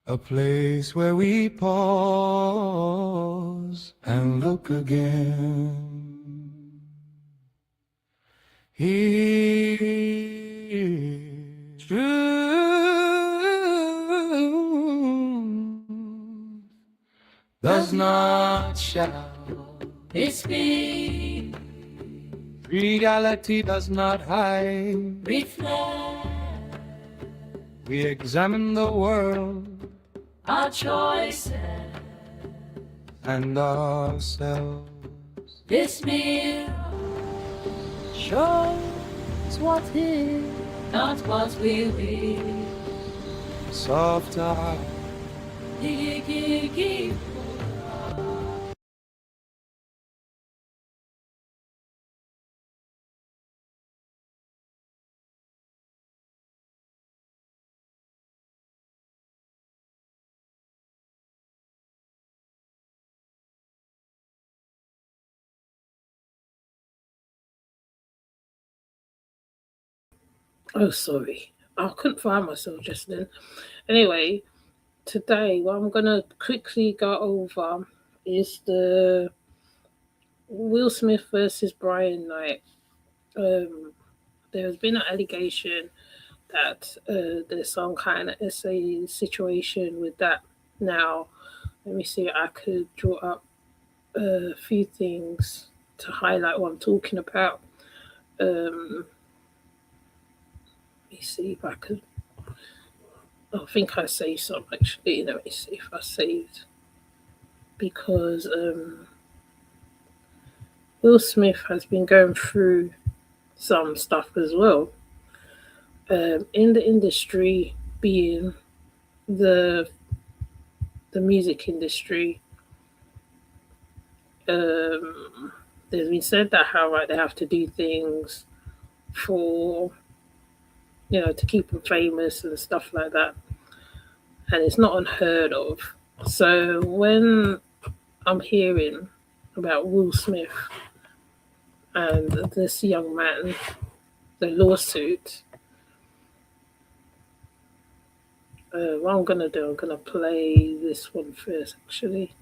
A place where we pause and look again. Here, truth does not shout. It's me. Reality does not hide. Reflect. We examine the world, our choices, and ourselves. This mirror shows what is, not what will be. Soft eye, gigi. Oh, sorry. I couldn't find myself just then. Anyway, today what I'm going to quickly go over is the Will Smith versus Brian Knight. There has been an allegation that there's some kind of essay situation with that. Now, let me see. I could draw up a few things to highlight what I'm talking about. Let me see if I could. I think I saved some actually. Let me see if I saved because Will Smith has been going through some stuff as well in the industry, being the the music industry. Um, there's been said that how right they have to do things for to keep them famous and stuff like that, and it's not unheard of. So when I'm hearing about Will Smith and this young man, the lawsuit, what I'm gonna do, I'm gonna play this one first actually.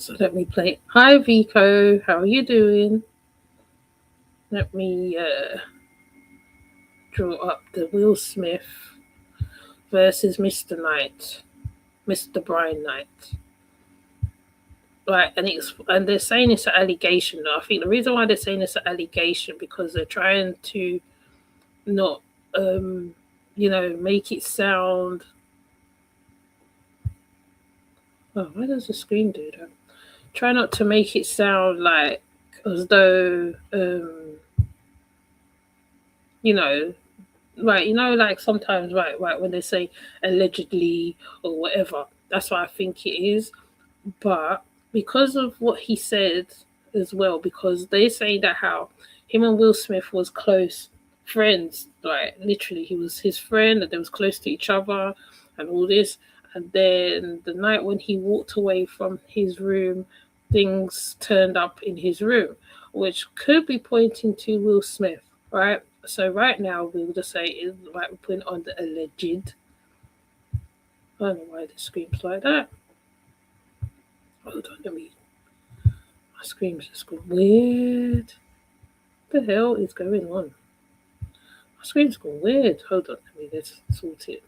So let me play. Hi Vico, how are you doing? Let me draw up the Will Smith versus Mr. Knight, Mr. Brian Knight. Right, and they're saying it's an allegation. I think the reason why they're saying it's an allegation because they're trying to not, make it sound. Oh, why does the screen do that? Try not to make it sound like as though, you know, right, like sometimes, right, when they say allegedly or whatever, that's what I think it is. But because of what he said as well, because they say that how him and Will Smith was close friends, like literally he was his friend and they was close to each other and all this. And then the night when he walked away from his room, things turned up in his room, which could be pointing to Will Smith, right? So right now we'll just say is right, we're putting on the alleged. I don't know why the screams like that. Hold on, let me. My scream's just gone weird. What the hell is going on? My scream's gone weird. Hold on, let's sort it.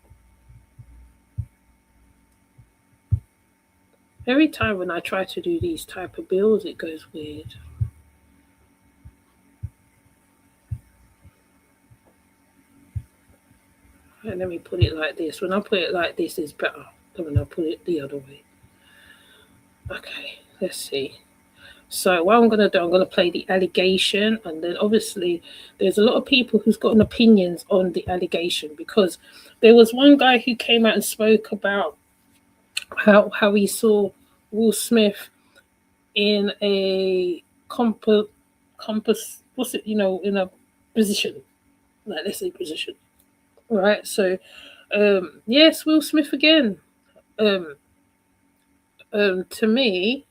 Every time when I try to do these type of builds, it goes weird. And let me put it like this. When I put it like this, it's better than when I put it the other way. Okay, let's see. So what I'm going to do, I'm going to play the allegation, and then obviously there's a lot of people who's got an opinions on the allegation because there was one guy who came out and spoke about how he saw Will Smith in a compass what's it in a position, like let's say position, right? So yes, Will Smith again. To me,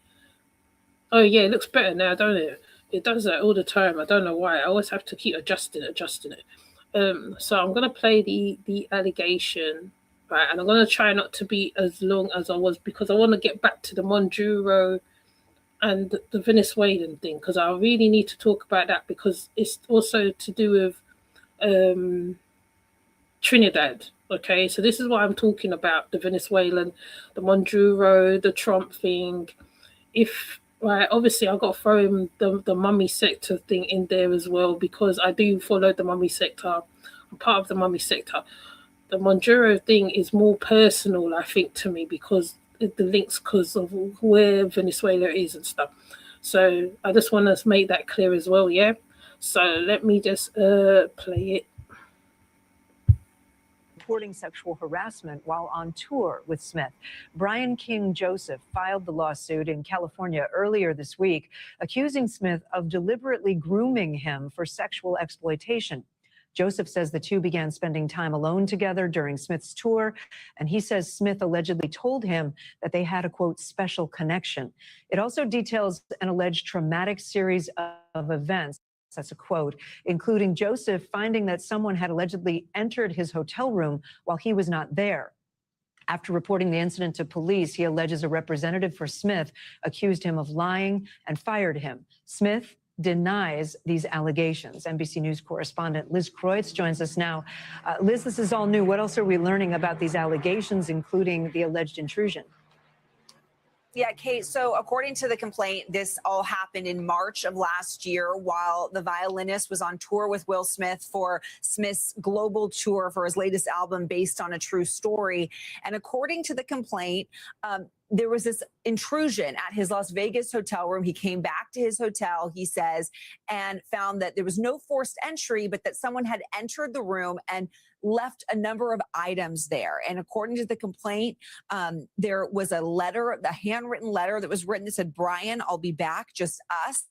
oh yeah, it looks better now, don't it? It does that all the time. I don't know why. I always have to keep adjusting it. So I'm gonna play the allegation, right? And I'm gonna try not to be as long as I was because I want to get back to the Monduro and the Venezuelan thing because I really need to talk about that because it's also to do with Trinidad. Okay, so this is what I'm talking about: the Venezuelan, the Monduro, the Trump thing. If right, obviously I've got to throw in the mummy sector thing in there as well because I do follow the mummy sector. I'm part of the mummy sector. The Monduro thing is more personal, I think, to me because the links because of where Venezuela is and stuff. So I just want to make that clear as well, yeah. So let me just play it. Reporting sexual harassment while on tour with Smith. Brian King Joseph filed the lawsuit in California earlier this week, accusing Smith of deliberately grooming him for sexual exploitation. Joseph says the two began spending time alone together during Smith's tour, and he says Smith allegedly told him that they had a, quote, special connection. It also details an alleged traumatic series of events. That's a quote, including Joseph finding that someone had allegedly entered his hotel room while he was not there. After reporting the incident to police, he alleges a representative for Smith accused him of lying and fired him. Smith denies these allegations. NBC News correspondent Liz Kreutz joins us now. Liz, this is all new. What else are we learning about these allegations, including the alleged intrusion? Yeah, Kate. So according to the complaint, this all happened in March of last year while the violinist was on tour with Will Smith for Smith's global tour for his latest album based on a true story. And according to the complaint, there was this intrusion at his Las Vegas hotel room. He came back to his hotel, he says, and found that there was no forced entry, but that someone had entered the room and left a number of items there. And according to the complaint, there was a letter, the handwritten letter that was written that said, "Brian, I'll be back, just us,"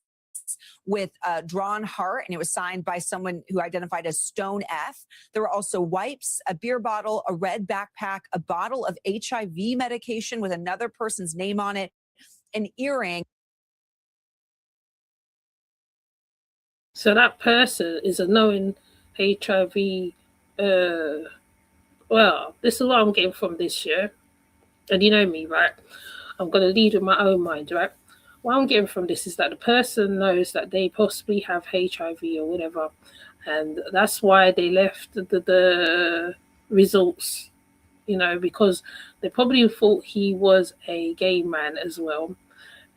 with a drawn heart, and it was signed by someone who identified as Stone F. There were also wipes, a beer bottle, a red backpack, a bottle of HIV medication with another person's name on it, an earring. So that person is a known HIV. Well, this is what I'm getting from this year. And you know me, right? I'm going to lead with my own mind, right? What I'm getting from this is that the person knows that they possibly have HIV or whatever. And that's why they left the results, you know, because they probably thought he was a gay man as well.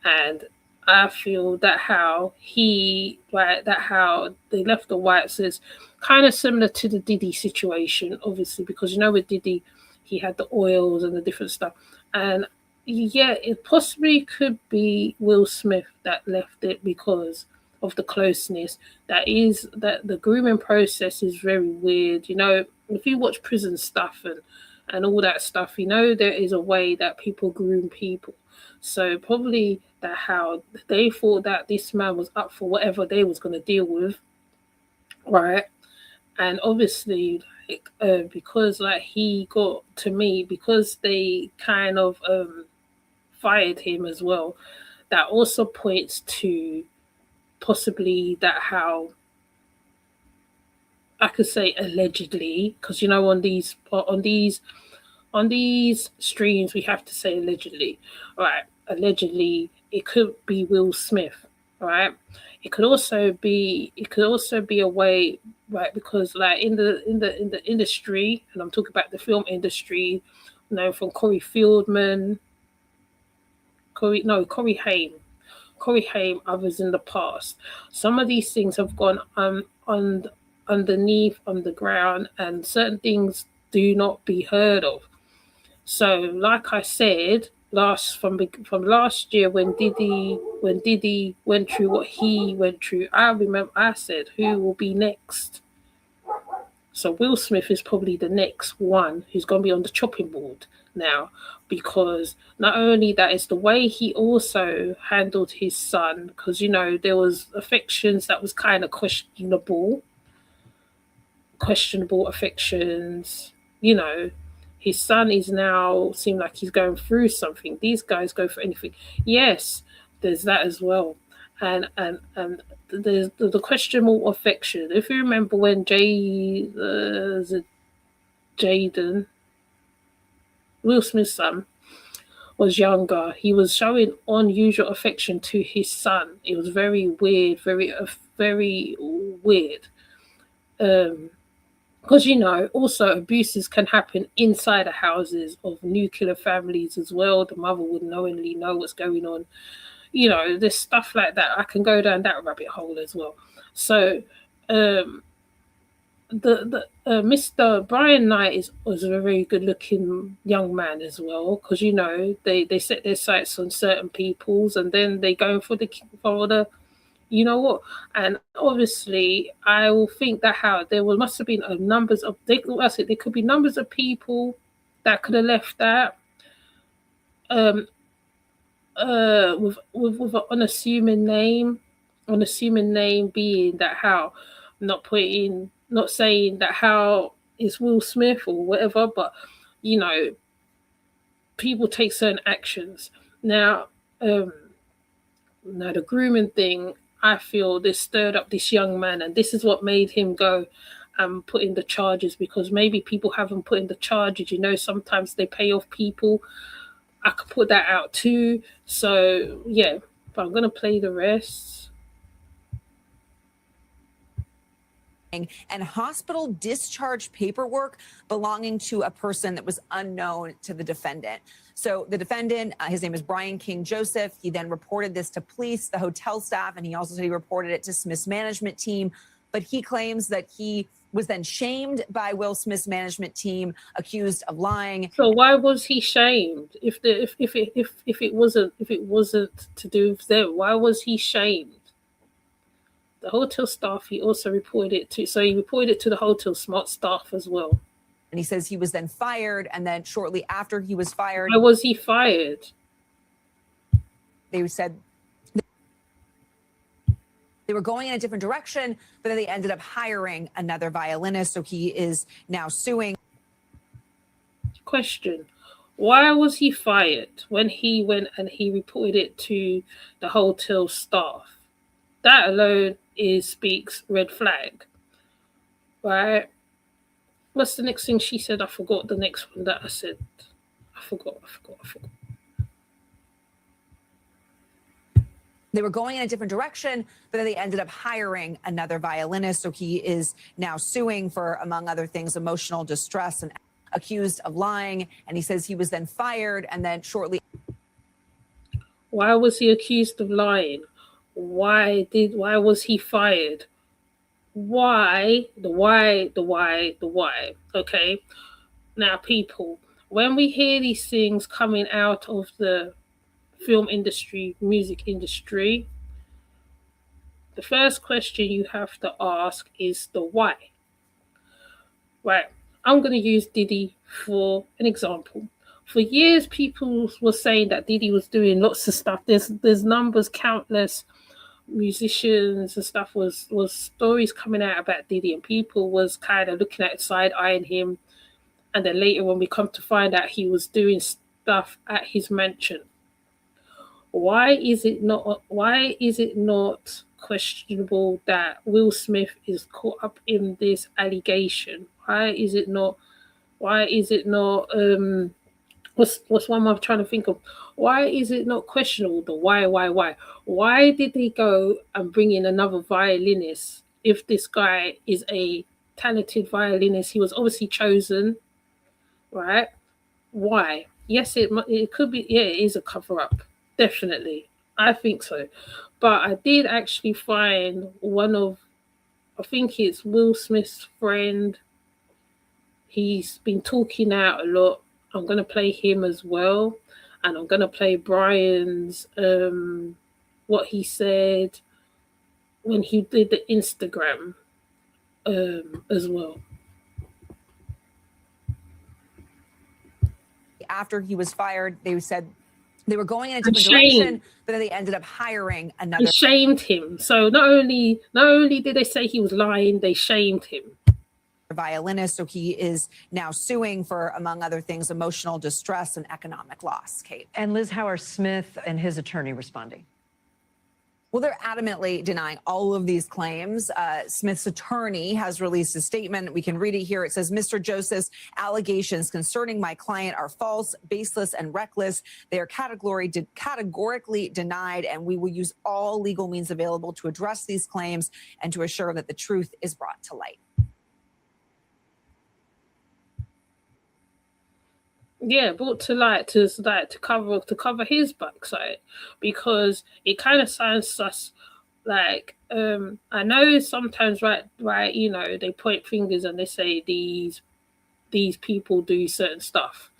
And I feel that how they left the whites is kind of similar to the Diddy situation, obviously, because you know with Diddy, he had the oils and the different stuff. And yeah, it possibly could be Will Smith that left it because of the closeness. That the grooming process is very weird. You know, if you watch prison stuff and all that stuff, you know, there is a way that people groom people. So probably that how they thought that this man was up for whatever they was going to deal with, right? And obviously, because like he got to me, because they kind of fired him as well, that also points to possibly that how I could say allegedly, because you know on these streams we have to say allegedly, right? Allegedly, it could be Will Smith, right? It could also be a way, right? Because like in the industry, and I'm talking about the film industry, you know, from Corey Haim, others in the past. Some of these things have gone underneath, underground, and certain things do not be heard of. So, like I said, from last year when Diddy went through what he went through, I remember I said, who will be next? So Will Smith is probably the next one who's going to be on the chopping board now, because not only that, it's the way he also handled his son, because you know there was affections that was kind of questionable affections, you know. his son is now seem like he's going through something. These guys go for anything. Yes, there's that as well, and there's the questionable affection. If you remember when Jaden, Will Smith's son, was younger, he was showing unusual affection to his son. It was very weird, very weird. Because also abuses can happen inside the houses of nuclear families as well. The mother would knowingly know what's going on. There's stuff like that. I can go down that rabbit hole as well. So Mr. Brian Knight was a very good-looking young man as well, because they set their sights on certain peoples, and then they go for the and obviously I will think that must have been numbers of there could be numbers of people that could have left that with an unassuming name being that how not saying that how is Will Smith or whatever, but people take certain actions. Now the grooming thing, I feel this stirred up this young man, and this is what made him go and put in the charges, because maybe people haven't put in the charges. Sometimes they pay off people. I could put that out too. So yeah, but I'm gonna play the rest. And hospital discharge paperwork belonging to a person that was unknown to the defendant. So the defendant, his name is Brian King Joseph. He then reported this to police, the hotel staff, and he also said he reported it to Smith's management team. But he claims that he was then shamed by Will Smith's management team, accused of lying. So why was he shamed? If it wasn't to do with them, why was he shamed? The hotel staff, he also reported it to. So he reported it to the hotel smart staff as well. And he says he was then fired. And then shortly after he was fired. Why was he fired? They said they were going in a different direction, but then they ended up hiring another violinist. So he is now suing. Question. Why was he fired when he went and he reported it to the hotel staff? That alone speaks red flag, right? What's the next thing she said? I forgot the next one that I said. I forgot. They were going in a different direction, but then they ended up hiring another violinist. So he is now suing for, among other things, emotional distress and accused of lying. And he says he was then fired. And then shortly. Why was he accused of lying? Why was he fired? Why? The why. Okay. Now, people, when we hear these things coming out of the film industry, music industry, the first question you have to ask is the why. Right. I'm going to use Diddy for an example. For years, people were saying that Diddy was doing lots of stuff. There's numbers, countless musicians and stuff was stories coming out about Diddy, and people was kind of looking at side-eyeing him. And then later, when we come to find out he was doing stuff at his mansion, why is it not questionable that Will Smith is caught up in this allegation? Why is it not what's one I'm trying to think of? Why is it not questionable? The why? Why did they go and bring in another violinist if this guy is a talented violinist? He was obviously chosen, right? Why? Yes, it could be. Yeah, it is a cover-up. Definitely. I think so. But I did actually find I think it's Will Smith's friend. He's been talking out a lot. I'm going to play him as well. And I'm going to play Brian's, what he said when he did the Instagram as well. After he was fired, they said they were going in a different direction, but then they ended up hiring another. They shamed him. So not only did they say he was lying, they shamed him. violinist. So he is now suing for, among other things, emotional distress and economic loss. Kate. And Liz, how are Smith and his attorney responding? Well, they're adamantly denying all of these claims. Smith's attorney has released a statement. We can read it here. It says, Mr. Joseph's allegations concerning my client are false, baseless, and reckless. They are categorically denied, and we will use all legal means available to address these claims and to assure that the truth is brought to light. Yeah, brought to light to cover his backside, because it kind of sounds us like I know sometimes right you know, they point fingers and they say these people do certain stuff,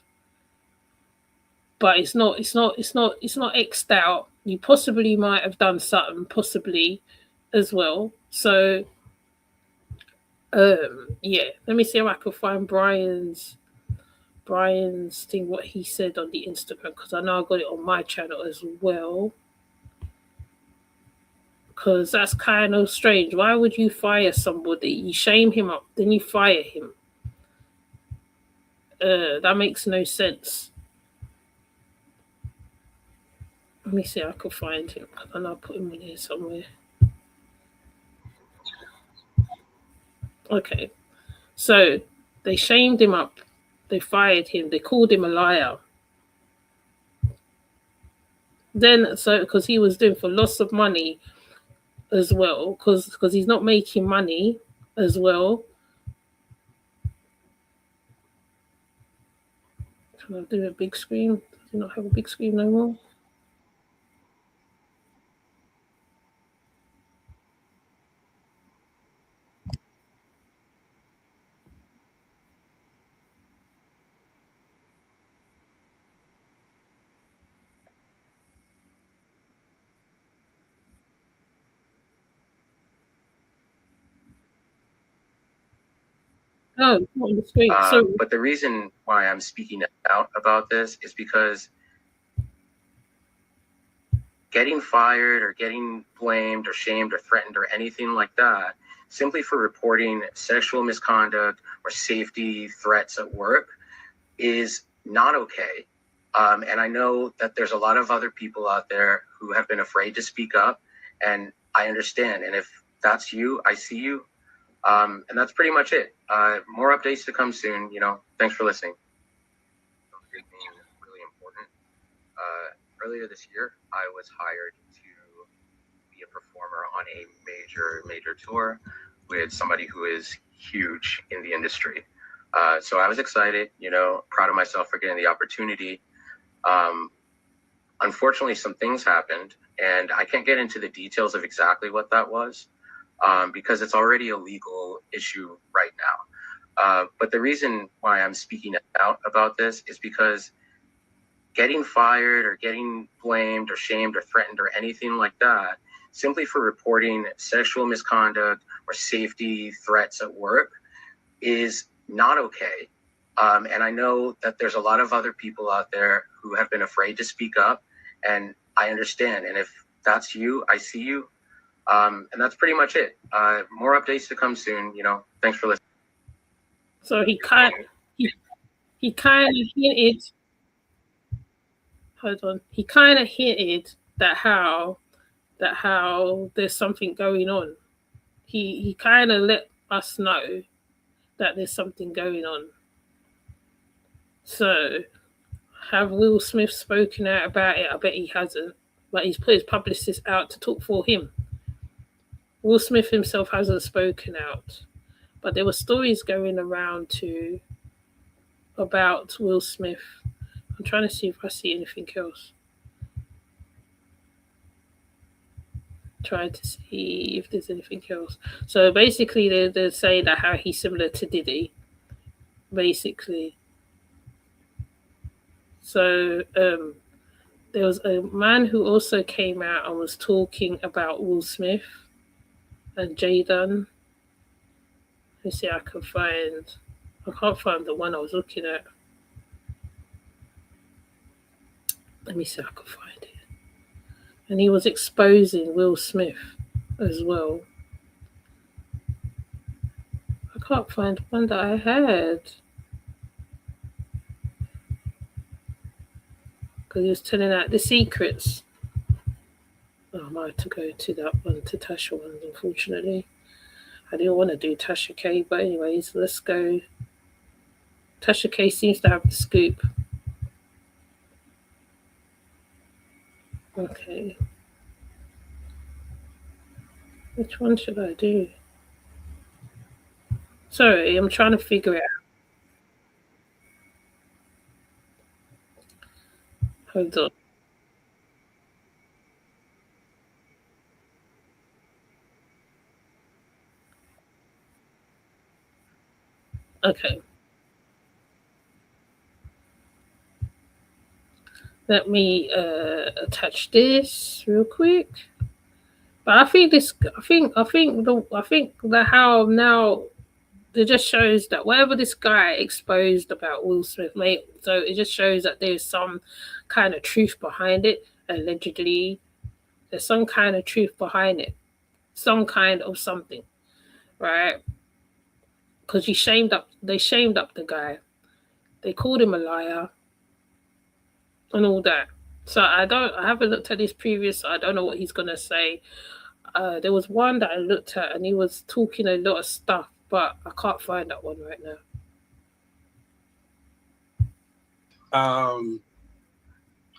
but it's not X'd out. You possibly might have done something possibly as well. So yeah, let me see if I can find Brian's thing, what he said on the Instagram, because I know I got it on my channel as well. Because that's kind of strange. Why would you fire somebody? You shame him up, then you fire him. That makes no sense. Let me see if I can find him. I know I put him in here somewhere. Okay. So they shamed him up. They fired him. They called him a liar. Then, so because he was doing for loss of money as well, because he's not making money as well. Can I do a big screen? Does he not have a big screen no more? No, not on the screen. But the reason why I'm speaking out about this is because getting fired or getting blamed or shamed or threatened or anything like that, simply for reporting sexual misconduct or safety threats at work, is not okay. And I know that there's a lot of other people out there who have been afraid to speak up, and I understand. And if that's you, I see you. And that's pretty much it. More updates to come soon. You know, thanks for listening. Really important. Earlier this year, I was hired to be a performer on a major tour with somebody who is huge in the industry. So I was excited, you know, proud of myself for getting the opportunity. Unfortunately, some things happened, and I can't get into the details of exactly what that was, because it's already a legal issue right now. But the reason why I'm speaking out about this is because getting fired or getting blamed or shamed or threatened or anything like that, simply for reporting sexual misconduct or safety threats at work, is not okay. And I know that there's a lot of other people out there who have been afraid to speak up, and I understand. And if that's you, I see you. And that's pretty much it. More updates to come soon. You know, thanks for listening. So he kind of hinted. Hold on. He kind of hinted that how there's something going on. He kind of let us know that there's something going on. So, have Will Smith spoken out about it? I bet he hasn't. But he's put his publicist out to talk for him. Will Smith himself hasn't spoken out. But there were stories going around too about Will Smith. I'm trying to see if I see anything else. Trying to see if there's anything else. So basically, they're saying that how he's similar to Diddy. Basically. So there was a man who also came out and was talking about Will Smith and Jada. Let's see, I can't find the one I was looking at. Let me see if I can find it. And he was exposing Will Smith as well. I can't find one that I had. Because he was telling out the secrets. Oh, I might have to go to that one, to Tasha one, unfortunately. I didn't want to do Tasha K, but anyways, let's go. Tasha K seems to have the scoop. Okay. Which one should I do? Sorry, I'm trying to figure it out. Hold on. Okay. Let me attach this real quick. But I think that how now it just shows that whatever this guy exposed about Will Smith, mate, so it just shows that there's some kind of truth behind it. Allegedly, there's some kind of truth behind it, some kind of something, right? Because they shamed up the guy, they called him a liar, and all that. So I haven't looked at his previous. So I don't know what he's gonna say. There was one that I looked at, and he was talking a lot of stuff, but I can't find that one right now.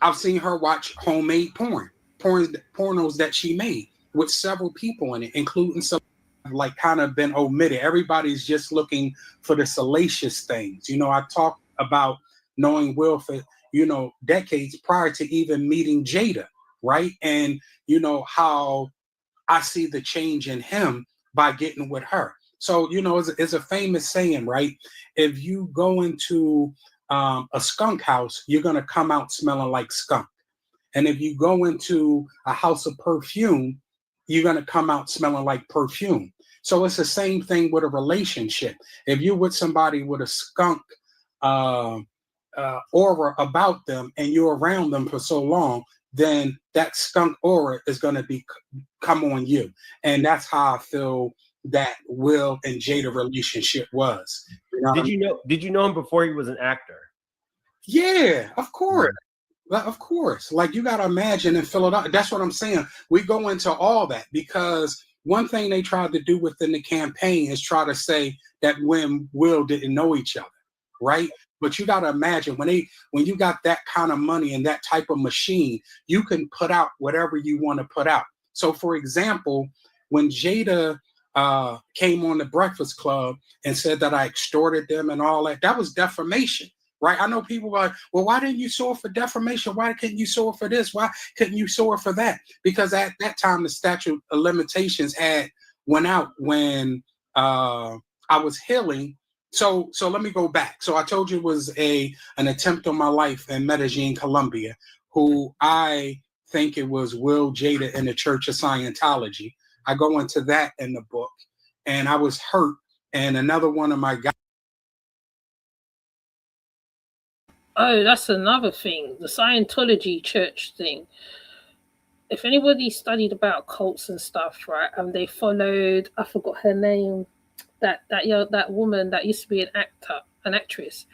I've seen her watch homemade pornos that she made with several people in it, including some like kind of been omitted. Everybody's just looking for the salacious things. You know, I talked about knowing Will for, you know, decades prior to even meeting Jada, right? And, you know, how I see the change in him by getting with her. So, you know, it's a famous saying, right? If you go into a skunk house, you're going to come out smelling like skunk. And if you go into a house of perfume, you're going to come out smelling like perfume. So it's the same thing with a relationship. If you're with somebody with a skunk aura about them and you're around them for so long, then that skunk aura is going to come on you. And that's how I feel that Will and Jada relationship was. You know did you know him before he was an actor? Yeah, of course. Of course. Like, you got to imagine in Philadelphia. That's what I'm saying. We go into all that because one thing they tried to do within the campaign is try to say that when Will didn't know each other, right? But you got to imagine when you got that kind of money and that type of machine, you can put out whatever you want to put out. So, for example, when Jada came on the Breakfast Club and said that I extorted them and all that, that was defamation. Right? I know people are like, well, why didn't you sue her for defamation? Why couldn't you sue her for this? Why couldn't you sue her for that? Because at that time, the statute of limitations had went out when I was healing. So let me go back. So I told you it was an attempt on my life in Medellin, Colombia, who I think it was Will, Jada, and the Church of Scientology. I go into that in the book, and I was hurt. And another one of my guys. Oh, that's another thing. The Scientology church thing. If anybody studied about cults and stuff, right, and they followed, I forgot her name, that woman that used to be an actress,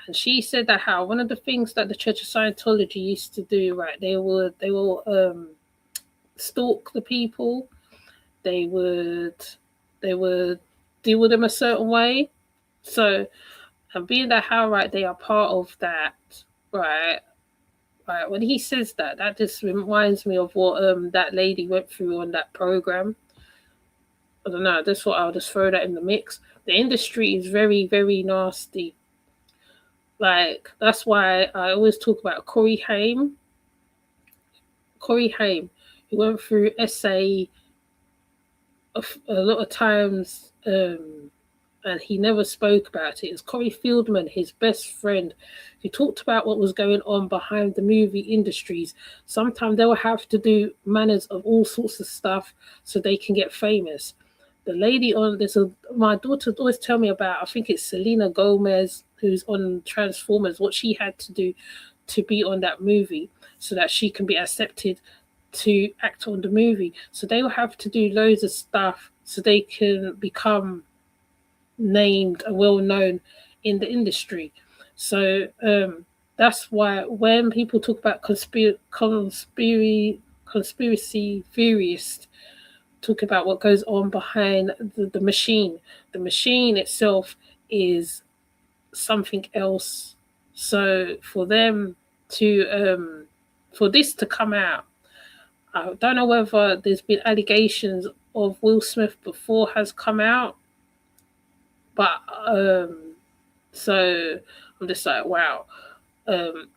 and she said that how one of the things that the Church of Scientology used to do, right, they will stalk the people, they would deal with them a certain way, so. And being that how right they are part of that, right? When he says that just reminds me of what that lady went through on that program. I don't know. That's what I'll just throw that in the mix. The industry is very, very nasty. Like, that's why I always talk about Corey Haim. Corey Haim, he went through SA a lot of times. And he never spoke about it. It's Corey Feldman, his best friend, who talked about what was going on behind the movie industries. Sometimes they will have to do manners of all sorts of stuff so they can get famous. The lady on my daughter always tell me about, I think it's Selena Gomez, who's on Transformers, what she had to do to be on that movie so that she can be accepted to act on the movie. So they will have to do loads of stuff so they can become named and well known in the industry. So that's why when people talk about conspiracy theorists, talk about what goes on behind the machine. The machine itself is something else. So for them to for this to come out, I don't know whether there's been allegations of Will Smith before has come out, but so I'm just like, wow.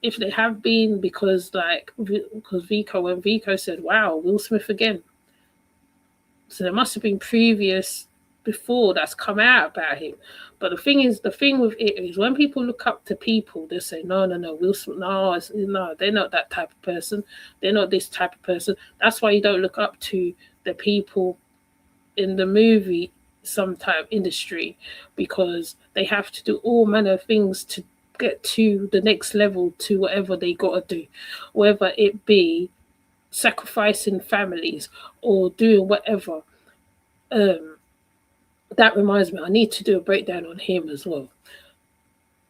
If they have been, because Vico, when Vico said, wow, Will Smith again. So there must have been previous before that's come out about him. But the thing with it is when people look up to people, they say, no, Will Smith, no, they're not that type of person. They're not this type of person. That's why you don't look up to the people in the movie sometime industry, because they have to do all manner of things to get to the next level, to whatever they got to do, whether it be sacrificing families or doing whatever. That reminds me, I need to do a breakdown on him as well,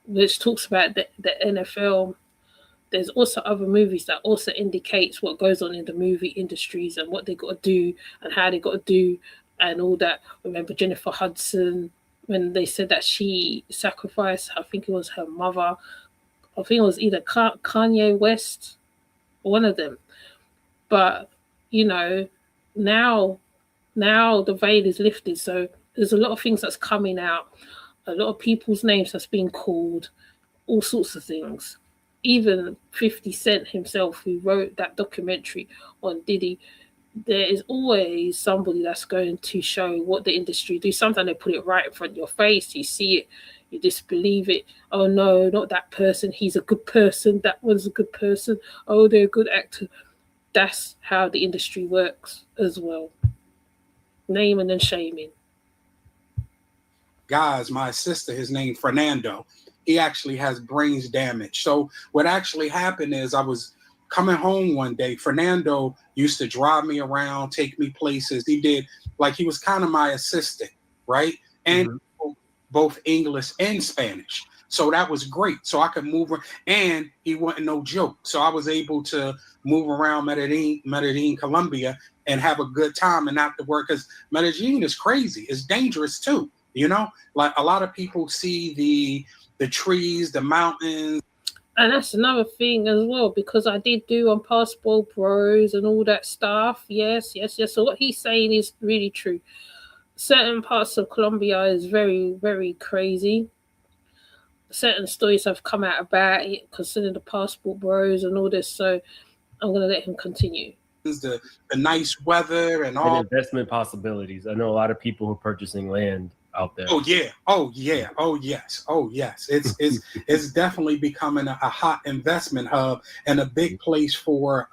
which talks about the NFL. There's also other movies that also indicates what goes on in the movie industries and what they got to do and how they got to do and all that. Remember Jennifer Hudson, when they said that she sacrificed, I think it was her mother. I think it was either Kanye West or one of them. But, now the veil is lifted. So there's a lot of things that's coming out. A lot of people's names that's being called, all sorts of things. Even 50 Cent himself, who wrote that documentary on Diddy, there is always somebody that's going to show what the industry do. Sometimes they put it right in front of your face. You see it, you disbelieve it. Oh no, not that person. He's a good person. That one's a good person. Oh, they're a good actor. That's how the industry works as well. Naming and shaming. Guys, my sister, his name Fernando, he actually has brain damage. So what actually happened is I was coming home one day. Fernando used to drive me around, take me places. He was kind of my assistant, right? And both English and Spanish. So that was great. So I could move, and he wasn't no joke. So I was able to move around Medellin, Colombia, and have a good time and not to work, because Medellin is crazy. It's dangerous too. Like a lot of people see the trees, the mountains. And that's another thing as well, because I did do on Passport Bros and all that stuff. Yes. So what he's saying is really true. Certain parts of Colombia is very, very crazy. Certain stories have come out about it concerning the Passport Bros and all this. So I'm going to let him continue. The nice weather and all. And investment possibilities. I know a lot of people who are purchasing land out there. Oh yes. It's definitely becoming a hot investment hub and a big place for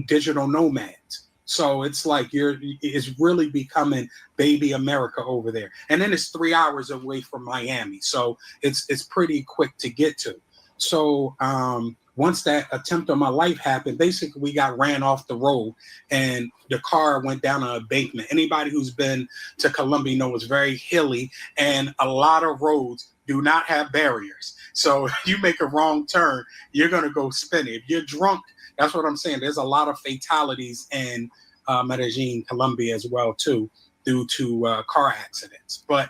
digital nomads. So it's like it's really becoming baby America over there. And then it's 3 hours away from Miami, so it's pretty quick to get to. So once that attempt on my life happened, basically we got ran off the road and the car went down an embankment. Anybody who's been to Colombia knows it's very hilly and a lot of roads do not have barriers. So if you make a wrong turn, you're going to go spinning. If you're drunk, that's what I'm saying. There's a lot of fatalities in Medellin, Colombia as well, too, due to car accidents. But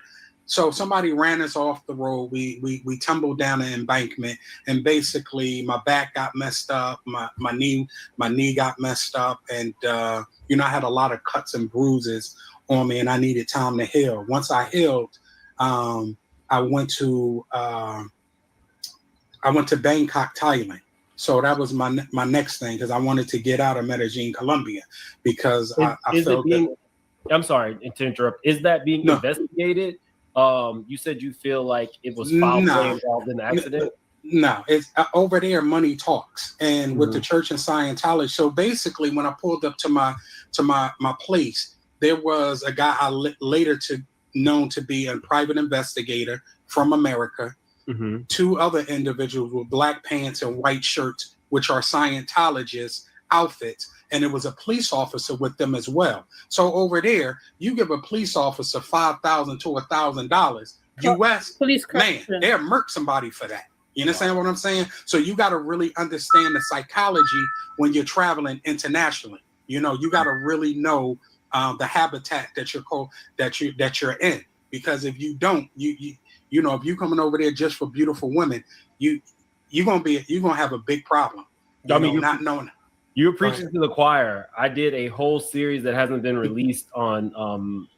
so somebody ran us off the road. We tumbled down an embankment, and basically my back got messed up. My knee got messed up, and I had a lot of cuts and bruises on me, and I needed time to heal. Once I healed, I went to Bangkok, Thailand. So that was my next thing, because I wanted to get out of Medellin, Colombia, because I felt I'm sorry to interrupt. Is that being investigated? You said you feel like it was foul play involved in the accident? No, it's over there. Money talks, and with the church and Scientology. So basically, when I pulled up to my place, there was a guy I later known to be a private investigator from America. Two other individuals with black pants and white shirts, which are Scientologists outfits, and it was a police officer with them as well. So over there, you give a police officer $5,000 to $1,000 US, police man, they'll murk somebody for that. You understand what I'm saying? So you got to really understand the psychology when you're traveling internationally. You know, you got to really know the habitat that you're in, because if you don't, you know, if you coming over there just for beautiful women, you're gonna have a big problem. Not knowing. You're preaching to the choir. I did a whole series that hasn't been released on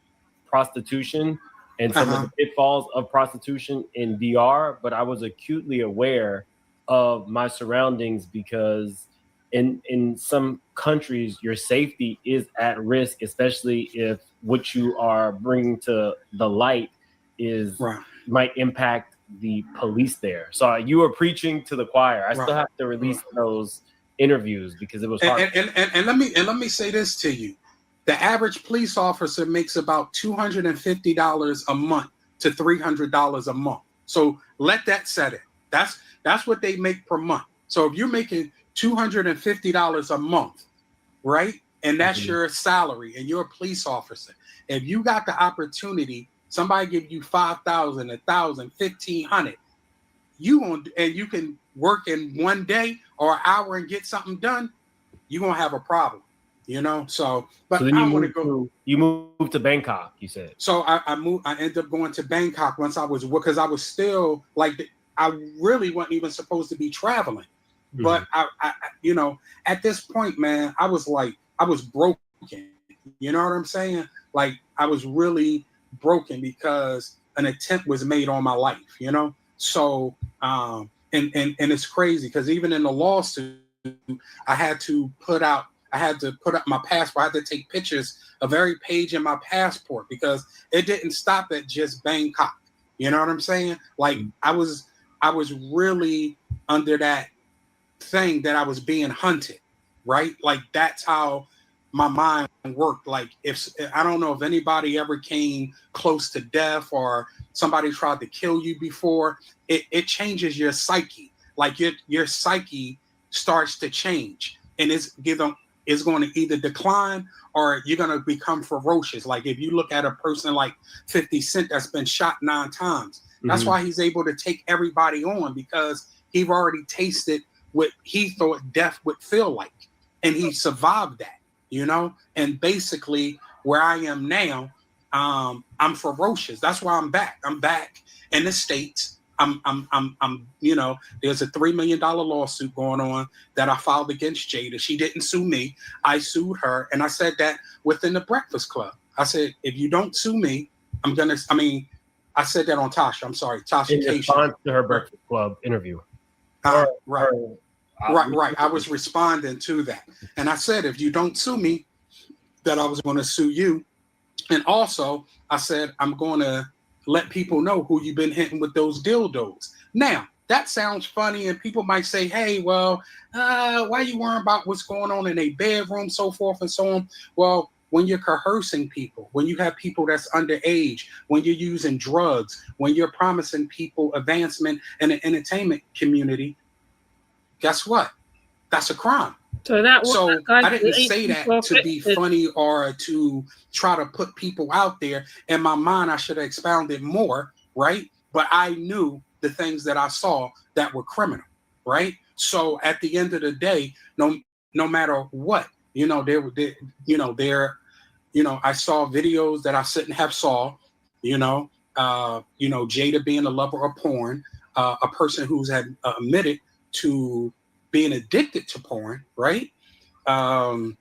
prostitution and some of the pitfalls of prostitution in DR, but I was acutely aware of my surroundings because in some countries, your safety is at risk, especially if what you are bringing to the light might impact the police there. So you were preaching to the choir. I still have to release those interviews because it was hard. And let me say this to you. The average police officer makes about $250 a month to $300 a month. So let that set it. That's what they make per month. So if you're making $250 a month, right? And that's your salary and you're a police officer. If you got the opportunity, somebody give you $5,000, $1,000, $1,500, and you can work in one day or an hour and get something done, you're gonna have a problem, you know. So, but then you moved to Bangkok, you said. So I ended up going to Bangkok once because I was still like, I really wasn't even supposed to be traveling, but I you know, at this point, man, I was broken. You know what I'm saying? Like I was really broken because an attempt was made on my life, you know. So and it's crazy because even in the lawsuit, I had to put up my passport. I had to take pictures of every page in my passport because it didn't stop at just Bangkok. You know what I'm saying? Like I was really under that thing that I was being hunted, right? Like that's how my mind worked. Like if I don't know if anybody ever came close to death or somebody tried to kill you before, it changes your psyche. Like your psyche starts to change, and it's going to either decline or you're going to become ferocious. Like if you look at a person like 50 Cent that's been shot 9 times, that's why he's able to take everybody on, because he'd already tasted what he thought death would feel like, and he survived that. You know, and basically where I am now, I'm ferocious. That's why I'm back. I'm back in the States. I'm you know, there's a $3 million lawsuit going on that I filed against Jada. She didn't sue me. I sued her. And I said that within the Breakfast Club. I said, if you don't sue me, I said that on Tasha. I'm sorry, Tasha. In response to her Breakfast Club interview. Right. I was responding to that. And I said, if you don't sue me, that I was going to sue you. And also, I said, I'm going to let people know who you've been hitting with those dildos. Now, that sounds funny. And people might say, hey, well, why you worrying about what's going on in a bedroom, so forth and so on? Well, when you're coercing people, when you have people that's underage, when you're using drugs, when you're promising people advancement in the entertainment community, guess what? That's a crime. So I didn't say that to be funny or to try to put people out there. In my mind, I should have expounded more, right? But I knew the things that I saw that were criminal, right? So at the end of the day, no matter what, you know, I saw videos that I shouldn't have saw, Jada being a lover of porn, a person who's had admitted to being addicted to porn, right? I've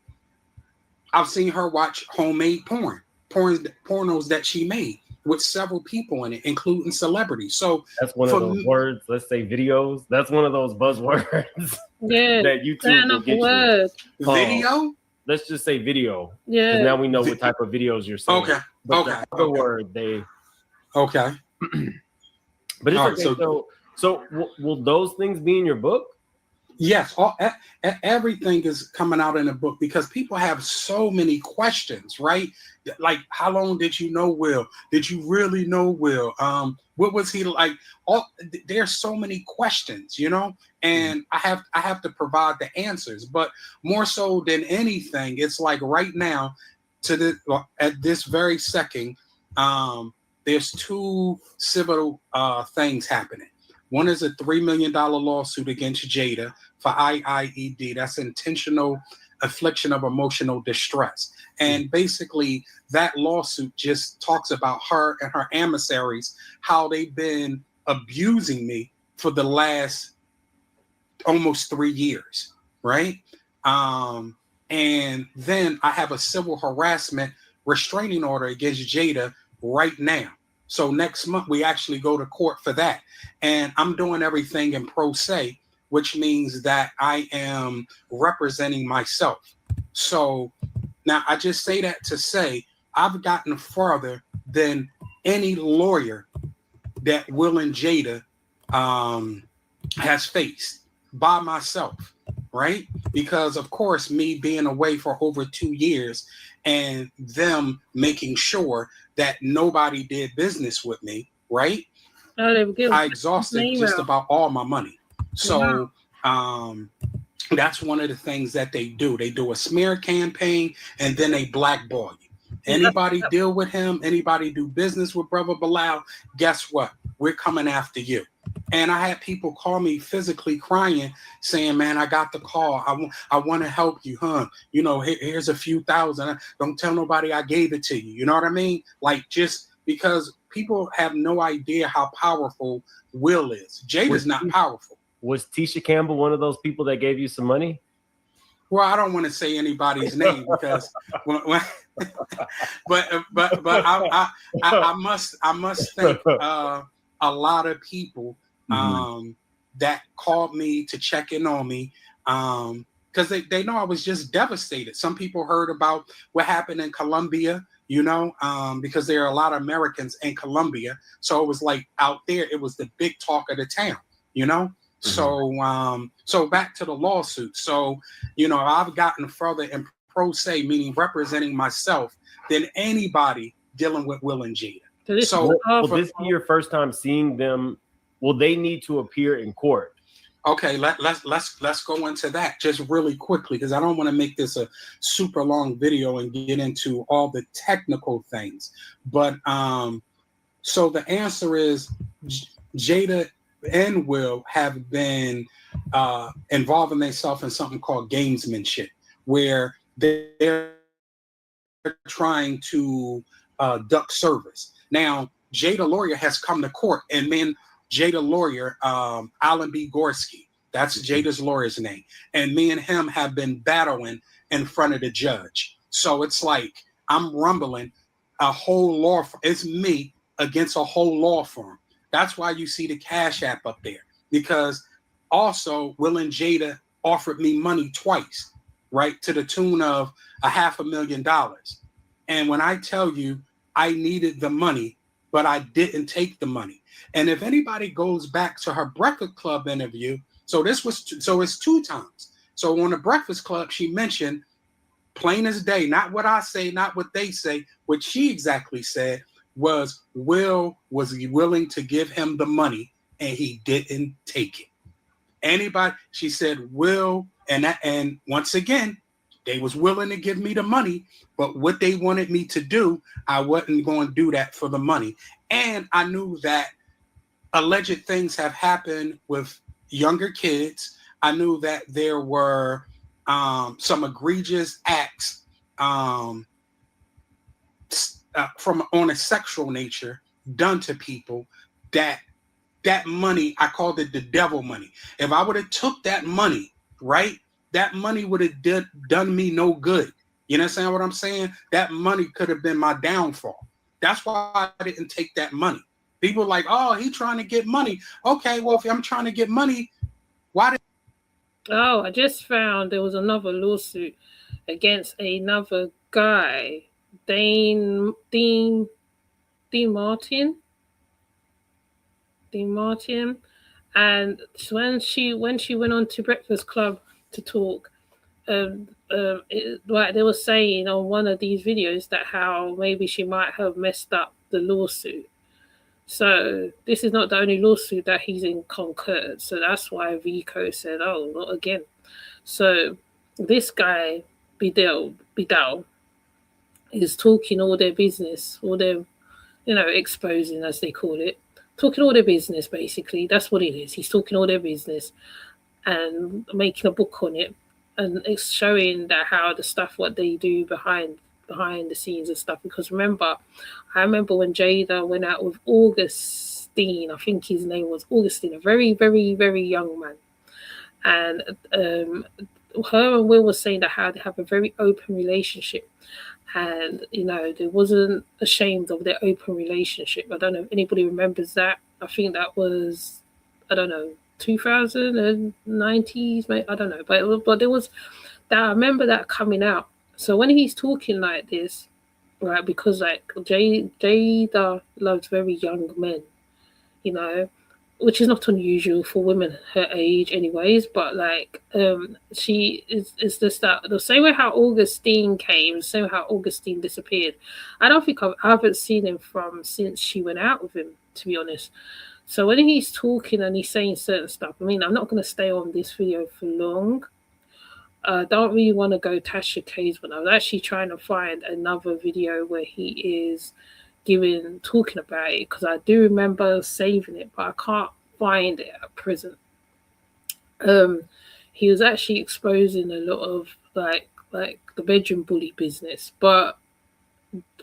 seen her watch homemade pornos that she made with several people in it, including celebrities. So that's one of those words. Let's say videos. That's one of those buzzwords. Yeah, that YouTube will get you. Video. Let's just say video. Yeah. Now we know what type of videos you're saying. Okay. But the other word they. Okay. But it's okay. So will those things be in your book? Yes, everything is coming out in the book because people have so many questions, right? Like, how long did you know Will? Did you really know Will? What was he like? There's so many questions, and I have to provide the answers. But more so than anything, it's like right now, at this very second, there's two civil things happening. One is a $3 million lawsuit against Jada for IIED. That's intentional affliction of emotional distress. And basically, that lawsuit just talks about her and her emissaries, how they've been abusing me for the last almost 3 years, right? And then I have a civil harassment restraining order against Jada right now. So next month, we actually go to court for that. And I'm doing everything in pro se, which means that I am representing myself. So now I just say that to say I've gotten further than any lawyer that Will and Jada has faced by myself, right? Because of course, me being away for over 2 years and them making sure that nobody did business with me, right? I exhausted just about all my money. So that's one of the things that they do. They do a smear campaign and then they blackball you. Anybody deal with him, anybody do business with Brother Bilal, guess what? We're coming after you. And I had people call me physically crying, saying, man, I got the call. I want to help you, huh? Here's a few thousand. Don't tell nobody I gave it to you. You know what I mean? Like, just because people have no idea how powerful Will is. Jada's not powerful. Was Tisha Campbell one of those people that gave you some money? Well, I don't want to say anybody's name because, but I must thank a lot of people that called me to check in on me because they know I was just devastated. Some people heard about what happened in Colombia, because there are a lot of Americans in Colombia. So it was like out there, it was the big talk of the town, So back to the lawsuit. So, I've gotten further in pro se, meaning representing myself, than anybody dealing with Will and Jada. So will this be your first time seeing them? Will they need to appear in court? Okay, let's go into that just really quickly because I don't want to make this a super long video and get into all the technical things. But so the answer is Jada and Will have been involving themselves in something called gamesmanship, where they're trying to duck service. Now, Jada lawyer has come to court, and then Jada lawyer, Alan B. Gorski, that's Jada's lawyer's name, and me and him have been battling in front of the judge. So it's like I'm rumbling a whole law firm. It's me against a whole law firm. That's why you see the Cash App up there, because also Will and Jada offered me money twice, right, to the tune of $500,000. And when I tell you I needed the money, but I didn't take the money. And if anybody goes back to her Breakfast Club interview, so it's 2 times. So on the Breakfast Club, she mentioned plain as day, not what I say, not what they say, what she exactly said was Will was willing to give him the money and he didn't take it. She said Will, and once again, they was willing to give me the money, but what they wanted me to do, I wasn't going to do that for the money. And I knew that alleged things have happened with younger kids. I knew that there were some egregious acts from on a sexual nature done to people. That money, I called it the devil money. If I would have took that money, right, that money would have done me no good. You understand what I'm saying? That money could have been my downfall. That's why I didn't take that money. People are like, oh, he's trying to get money. Okay, well, if I'm trying to get money, why did... Oh, I just found there was another lawsuit against another guy, Dean Martin. And when she went on to Breakfast Club to talk, like they were saying on one of these videos that how maybe she might have messed up the lawsuit. So this is not the only lawsuit that he's incurred. So that's why Rico said, "Oh, not again." So this guy Bidal is talking all their business, all their, exposing, as they call it, talking all their business. Basically, that's what it is. He's talking all their business and making a book on it, and it's showing that how the stuff what they do behind the scenes and stuff. Because I remember when Jada went out with Augustine. I think his name was Augustine, a very, very, very young man, and her and Will was saying that how they have a very open relationship, and they wasn't ashamed of their open relationship. I don't know if anybody remembers that. I think that was, I don't know, 2090s, I don't know, but there was that. I remember that coming out. So when he's talking like this, right, because like Jada loves very young men, which is not unusual for women her age anyways, but like she is just that the same way how Augustine came, the same way how Augustine disappeared. I don't think I haven't seen him since she went out with him, to be honest. So when he's talking and he's saying certain stuff, I mean, I'm not going to stay on this video for long. I don't really want to go Tasha K's, but I was actually trying to find another video where he is talking about it, because I do remember saving it, but I can't find it at present. He was actually exposing a lot of like the bedroom bully business, but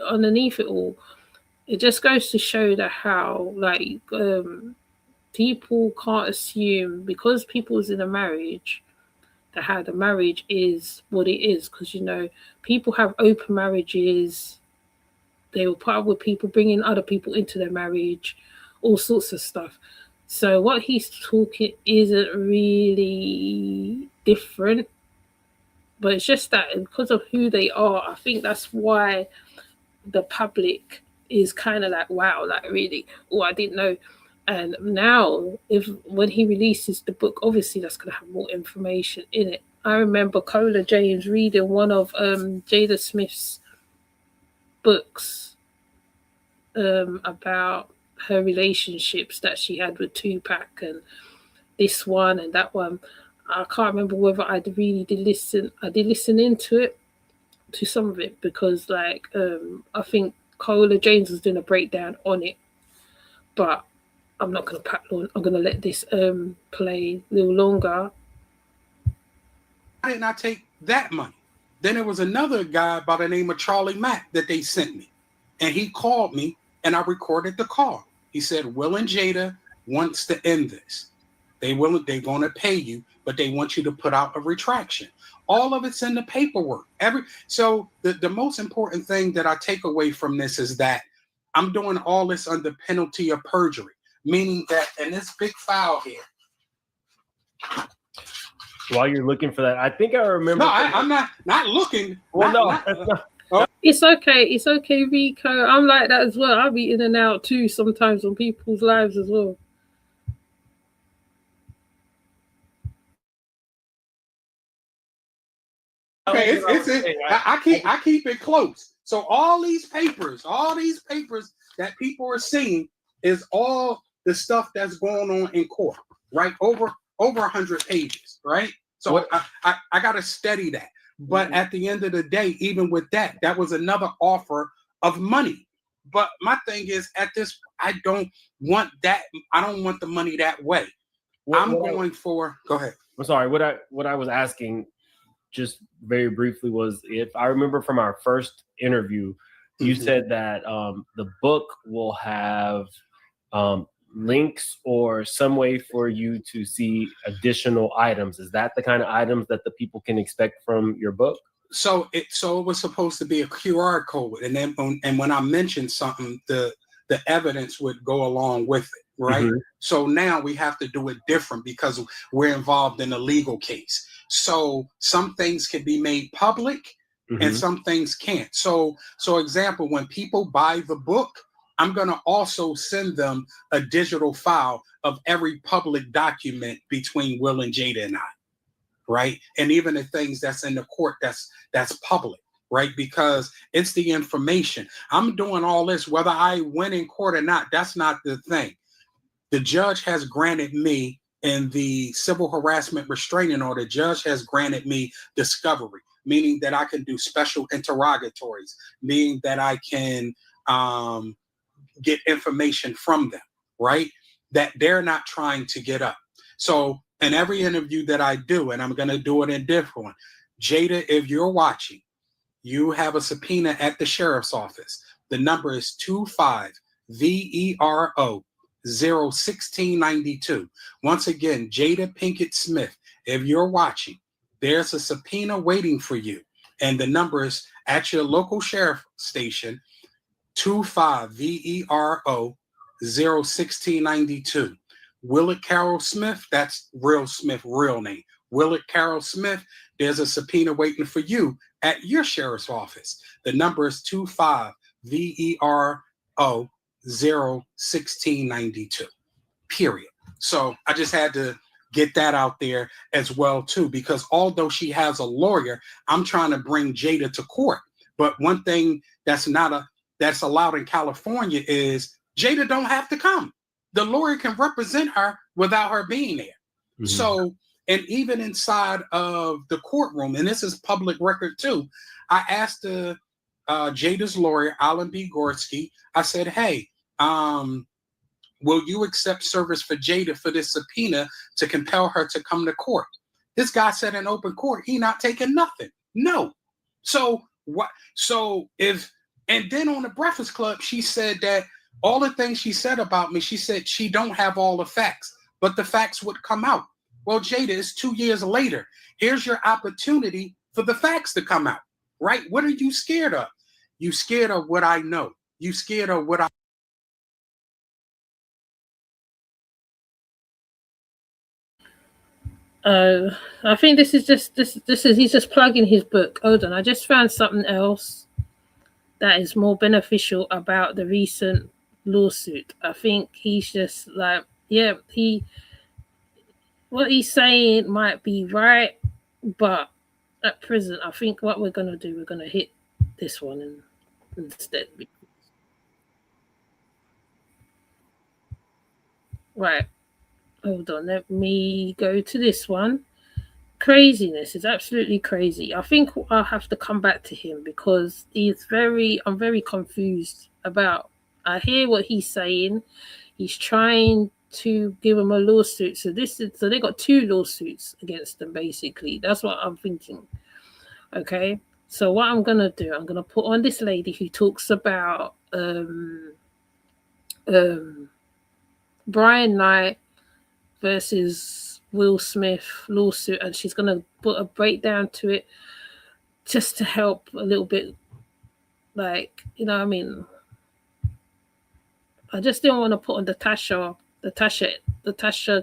underneath it all, it just goes to show that how people can't assume because people's in a marriage that how the marriage is what it is, because people have open marriages. They will put up with people bringing other people into their marriage, all sorts of stuff. So what he's talking isn't really different, but it's just that because of who they are, I think that's why the public is kind of like, wow, like really, I didn't know. And now, when he releases the book, obviously that's going to have more information in it. I remember Cola James reading one of Jada Smith's books about her relationships that she had with Tupac and this one and that one. I can't remember whether I really did listen. I did listen into it, to some of it, because I think Cola James was doing a breakdown on it, but I'm not going to pack on. I'm going to let this play a little longer. I did not take that money. Then there was another guy by the name of Charlie Mack that they sent me, and he called me, and I recorded the call. He said, Will and Jada wants to end this. They're going to pay you, but they want you to put out a retraction. All of it's in the paperwork. So the most important thing that I take away from this is that I'm doing all this under penalty of perjury, meaning that in this big file here. While you're looking for that, I think I remember. No, I'm not looking. Well, It's okay. It's okay, Rico. I'm like that as well. I'll be in and out too sometimes on people's lives as well. Okay, I keep it close. So all these papers that people are seeing is all the stuff that's going on in court, right? Over 100 pages, right? So I got to study that. But at the end of the day, even with that was another offer of money. But my thing is, I don't want that. I don't want the money that way. Go ahead. I'm sorry. What I was asking, just very briefly, was if I remember from our first interview, you said that the book will have links or some way for you to see additional items. Is that the kind of items that the people can expect from your book? So it was supposed to be a QR code, and then when I mentioned something, the evidence would go along with it, right? Mm-hmm. So now we have to do it different because we're involved in a legal case. So some things can be made public, and some things can't. So example, when people buy the book, I'm going to also send them a digital file of every public document between Will and Jada and I, right? And even the things that's in the court that's public. right? Because it's the information. I'm doing all this, whether I win in court or not, that's not the thing. The judge has granted me in the civil harassment restraining order, the judge has granted me discovery, meaning that I can do special interrogatories, meaning that I can get information from them, right? That they're not trying to get up. So in every interview that I do, and I'm going to do it in different one, Jada, if you're watching, you have a subpoena at the sheriff's office. The number is 25VERO 01692. Once again, Jada Pinkett Smith, if you're watching, there's a subpoena waiting for you. And the number is at your local sheriff station, 25VERO 01692. Willard Carroll Smith, that's Real Smith, real name. Willard Carroll Smith, there's a subpoena waiting for you at your sheriff's office. The number is 25VERO 01692. Period. So I just had to get that out there as well too, because although she has a lawyer, I'm trying to bring Jada to court. But one thing that's allowed in California is Jada don't have to come. The lawyer can represent her without her being there. Mm-hmm. So, and even inside of the courtroom, and this is public record too, I asked Jada's lawyer, Alan B. Gorski, I said, hey, will you accept service for Jada for this subpoena to compel her to come to court? This guy said in open court, he not taking nothing. No. So what? So if, and then on the Breakfast Club, she said that all the things she said about me, she said she don't have all the facts, but the facts would come out. Well, Jada, it's 2 years later. Here's your opportunity for the facts to come out, right? What are you scared of? You scared of what I know. You scared of what I think this is he's just plugging his book. Hold on, I just found something else that is more beneficial about the recent lawsuit. I think he's just like, yeah, what he's saying might be right, but at present, I think what we're gonna do, we're gonna hit this one instead. Right. Hold on, let me go to this one. Craziness is absolutely crazy. I think I'll have to come back to him because I'm very confused about. I hear what he's saying. He's trying to give him a lawsuit. So they got 2 lawsuits against them, basically. That's what I'm thinking. Okay. So what I'm gonna do, I'm gonna put on this lady who talks about Brian Knight versus Will Smith lawsuit, and she's going to put a breakdown to it just to help a little bit, like, you know what I mean? I just didn't want to put on the Tasha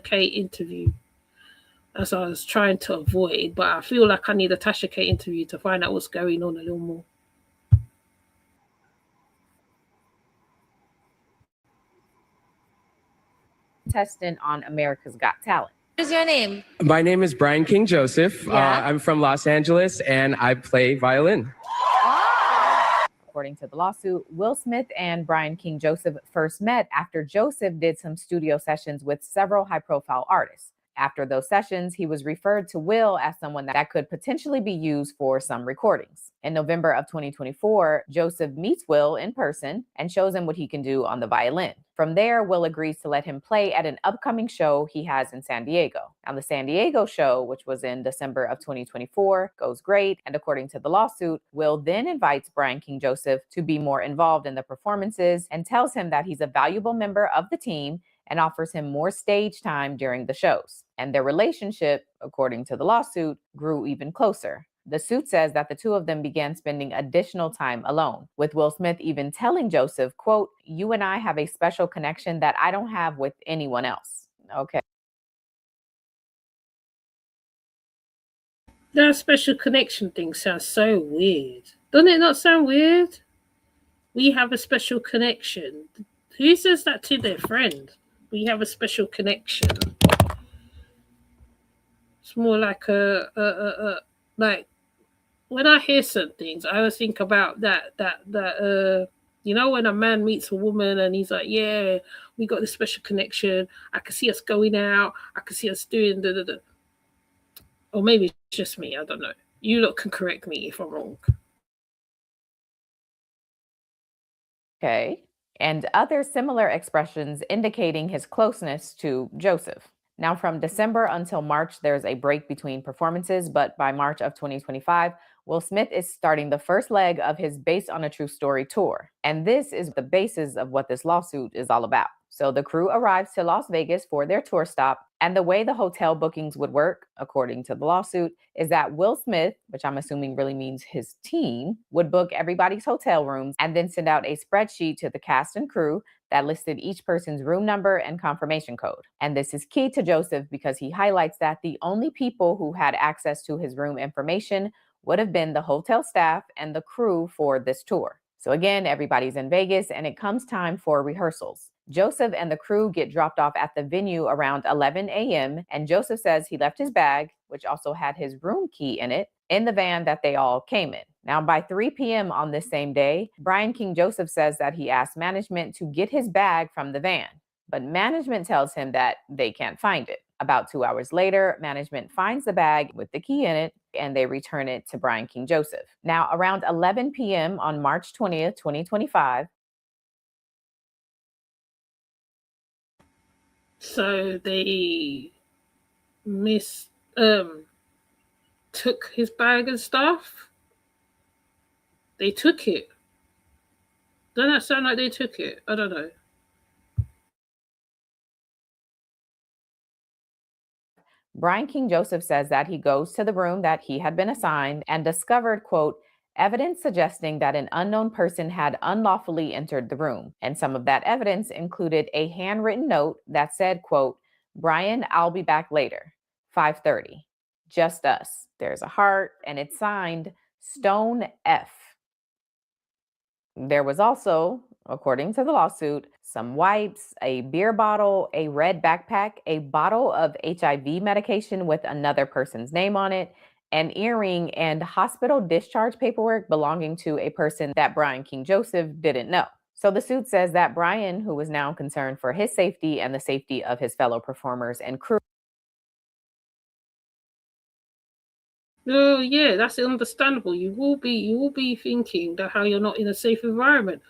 K interview. That's what I was trying to avoid, but I feel like I need a Tasha K interview to find out what's going on a little more. Contestant on America's Got Talent. What is your name? My name is Brian King Joseph. Yeah. I'm from Los Angeles and I play violin. According to the lawsuit, Will Smith and Brian King Joseph first met after Joseph did some studio sessions with several high-profile artists. After those sessions, he was referred to Will as someone that could potentially be used for some recordings. In November of 2024, Joseph meets Will in person and shows him what he can do on the violin. From there, Will agrees to let him play at an upcoming show he has in San Diego. Now, the San Diego show, which was in December of 2024, goes great. And according to the lawsuit, Will then invites Brian King Joseph to be more involved in the performances and tells him that he's a valuable member of the team and offers him more stage time during the shows. And their relationship, according to the lawsuit, grew even closer. The suit says that the two of them began spending additional time alone, with Will Smith even telling Joseph, quote, "You and I have a special connection that I don't have with anyone else." Okay. That special connection thing sounds so weird. Doesn't it not sound weird? We have a special connection. Who says that to their friend? We have a special connection. It's more like like when I hear certain things, I always think about that you know, when a man meets a woman and he's like, yeah, we got this special connection. I can see us going out. I can see us doing da da da. Or maybe it's just me. I don't know. You lot can correct me if I'm wrong. Okay. And other similar expressions indicating his closeness to Joseph. Now, from December until March, there's a break between performances, but by March of 2025, Will Smith is starting the first leg of his Based on a True Story tour. And this is the basis of what this lawsuit is all about. So the crew arrives to Las Vegas for their tour stop. And the way the hotel bookings would work, according to the lawsuit, is that Will Smith, which I'm assuming really means his team, would book everybody's hotel rooms and then send out a spreadsheet to the cast and crew that listed each person's room number and confirmation code. And this is key to Joseph because he highlights that the only people who had access to his room information would have been the hotel staff and the crew for this tour. So again, everybody's in Vegas and it comes time for rehearsals. Joseph and the crew get dropped off at the venue around 11 a.m. and Joseph says he left his bag, which also had his room key in it, in the van that they all came in. Now, by 3 p.m. on this same day, Brian King Joseph says that he asked management to get his bag from the van, but management tells him that they can't find it. About 2 hours later, management finds the bag with the key in it and they return it to Brian King Joseph. Now, around 11 p.m. on March 20th, 2025. So they took his bag and stuff. They took it. Doesn't that sound like they took it? I don't know. Brian King Joseph says that he goes to the room that he had been assigned and discovered, quote, evidence suggesting that an unknown person had unlawfully entered the room. And some of that evidence included a handwritten note that said, quote, Brian, I'll be back later, 5:30. Just us. There's a heart and it's signed Stone F. There was also, according to the lawsuit, some wipes, a beer bottle, a red backpack, a bottle of HIV medication with another person's name on it, an earring, and hospital discharge paperwork belonging to a person that Brian King Joseph didn't know. So the suit says that Brian, who was now concerned for his safety and the safety of his fellow performers and crew. Oh yeah, that's understandable. You will be thinking that how you're not in a safe environment.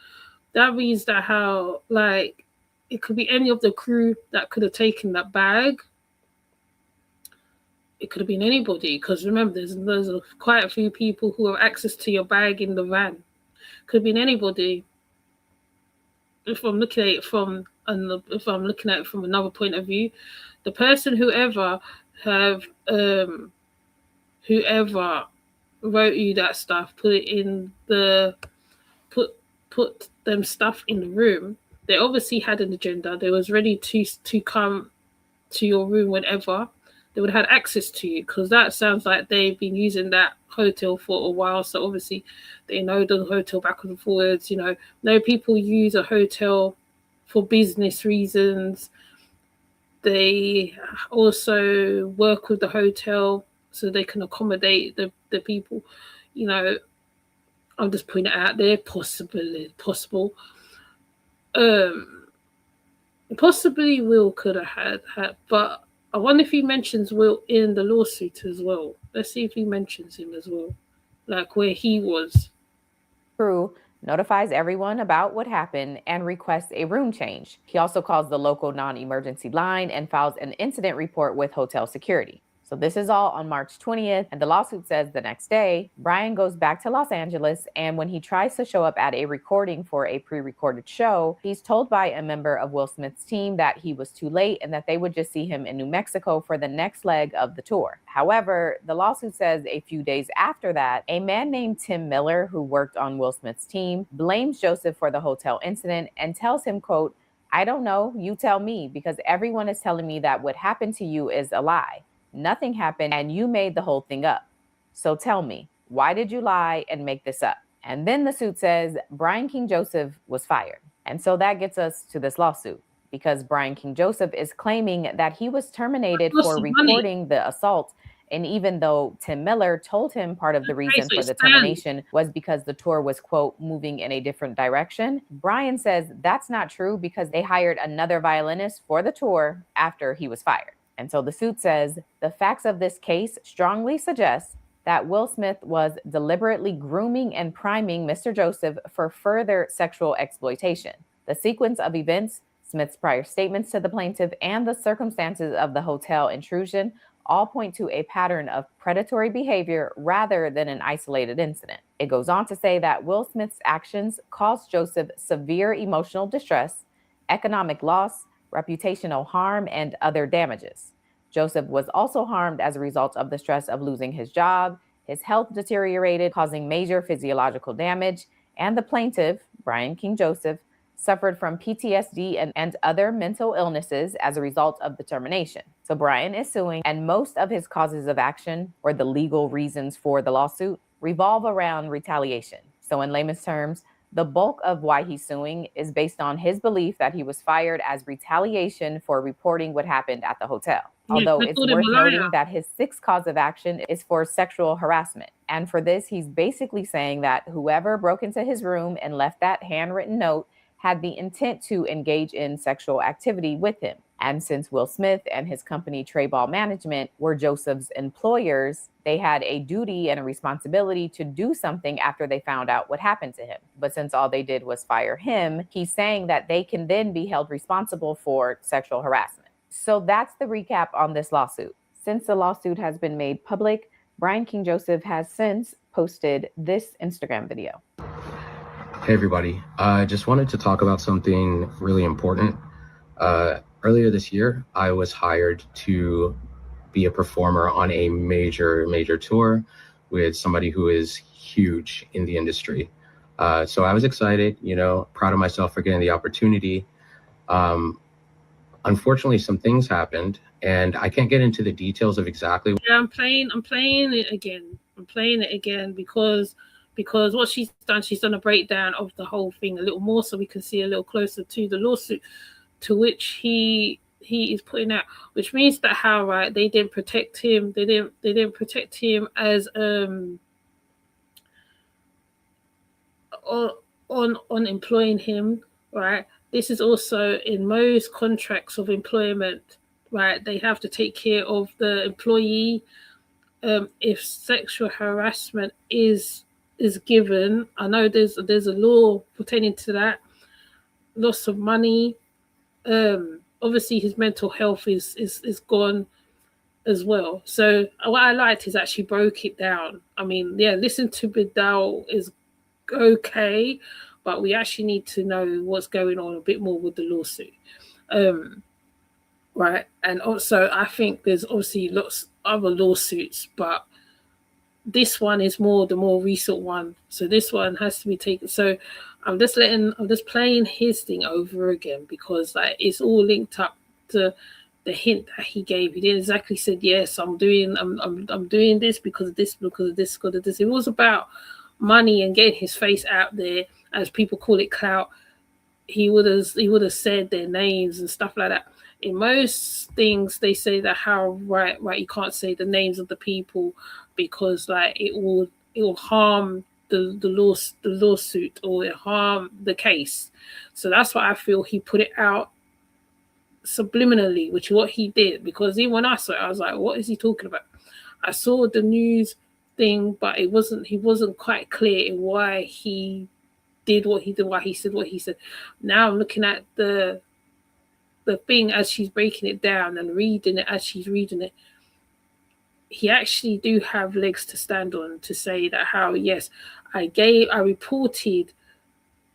That means that how, like, it could be any of the crew that could have taken that bag. It could have been anybody, because remember, there's quite a few people who have access to your bag in the van. Could have been anybody. If I'm looking at it from another point of view, the person whoever wrote you that stuff, put them stuff in the room. They obviously had an agenda. They was ready to come to your room whenever. They would have had access to you, because that sounds like they've been using that hotel for a while. So obviously they know the hotel backwards and forwards. You know people use a hotel for business reasons. They also work with the hotel so they can accommodate the people. I'm just putting it out there, possible. Possibly Will could have had, but I wonder if he mentions Will in the lawsuit as well. Let's see if he mentions him as well, like where he was. Crew notifies everyone about what happened and requests a room change. He also calls the local non-emergency line and files an incident report with hotel security. So this is all on March 20th, and the lawsuit says the next day, Brian goes back to Los Angeles, and when he tries to show up at a recording for a pre-recorded show, he's told by a member of Will Smith's team that he was too late and that they would just see him in New Mexico for the next leg of the tour. However, the lawsuit says a few days after that, a man named Tim Miller, who worked on Will Smith's team, blames Joseph for the hotel incident and tells him, quote, I don't know, you tell me, because everyone is telling me that what happened to you is a lie. Nothing happened and you made the whole thing up. So tell me, why did you lie and make this up? And then the suit says Brian King Joseph was fired. And so that gets us to this lawsuit, because Brian King Joseph is claiming that he was terminated for reporting the assault And even though Tim Miller told him part of the reason so for it the stands. termination was because the tour was, quote, moving in a different direction, Brian says that's not true because they hired another violinist for the tour after he was fired. And so the suit says the facts of this case strongly suggest that Will Smith was deliberately grooming and priming Mr. Joseph for further sexual exploitation. The sequence of events, Smith's prior statements to the plaintiff, and the circumstances of the hotel intrusion all point to a pattern of predatory behavior rather than an isolated incident. It goes on to say that Will Smith's actions caused Joseph severe emotional distress, economic loss, reputational harm, and other damages. Joseph was also harmed as a result of the stress of losing his job. His health deteriorated, causing major physiological damage, and the plaintiff, Brian King Joseph, suffered from PTSD and other mental illnesses as a result of the termination. So Brian is suing, and most of his causes of action, or the legal reasons for the lawsuit, revolve around retaliation. So in layman's terms, the bulk of why he's suing is based on his belief that he was fired as retaliation for reporting what happened at the hotel. Although it's worth noting that his sixth cause of action is for sexual harassment. And for this, he's basically saying that whoever broke into his room and left that handwritten note had the intent to engage in sexual activity with him. And since Will Smith and his company Trayball Management were Joseph's employers, they had a duty and a responsibility to do something after they found out what happened to him. But since all they did was fire him, he's saying that they can then be held responsible for sexual harassment. So that's the recap on this lawsuit. Since the lawsuit has been made public, Brian King Joseph has since posted this Instagram video. Hey everybody, I just wanted to talk about something really important. Earlier this year, I was hired to be a performer on a major tour with somebody who is huge in the industry. So I was excited, proud of myself for getting the opportunity. Unfortunately, some things happened, and I can't get into the details of exactly. Yeah, I'm playing it again. I'm playing it again because what she's done a breakdown of the whole thing a little more so we can see a little closer to the lawsuit to which he is putting out, which means that how, right, they didn't protect him. They didn't protect him as on employing him, right? This is also in most contracts of employment, right? They have to take care of the employee. If sexual harassment is given, I know there's a law pertaining to that. Loss of money. Obviously, his mental health is gone as well. So what I liked is actually broke it down. I mean, yeah, listen to Bidal is okay, but we actually need to know what's going on a bit more with the lawsuit. Right. And also, I think there's obviously lots of other lawsuits, but this one is the more recent one. So this one has to be taken. So I'm just playing his thing over again because like it's all linked up to the hint that he gave. He didn't exactly said, yes, I'm doing this because of this, because of this, because of this. It was about money and getting his face out there, as people call it, clout. He would have said their names and stuff like that. In most things, they say that how right you can't say the names of the people because like it will harm the lawsuit or it harm the case. So that's why I feel he put it out subliminally, which is what he did. Because even when I saw it, I was like, what is he talking about? I saw the news thing, but he wasn't quite clear in why he did what he did, why he said what he said. Now I'm looking at the thing as she's breaking it down and reading it as she's reading it. He actually do have legs to stand on to say that how, yes, I reported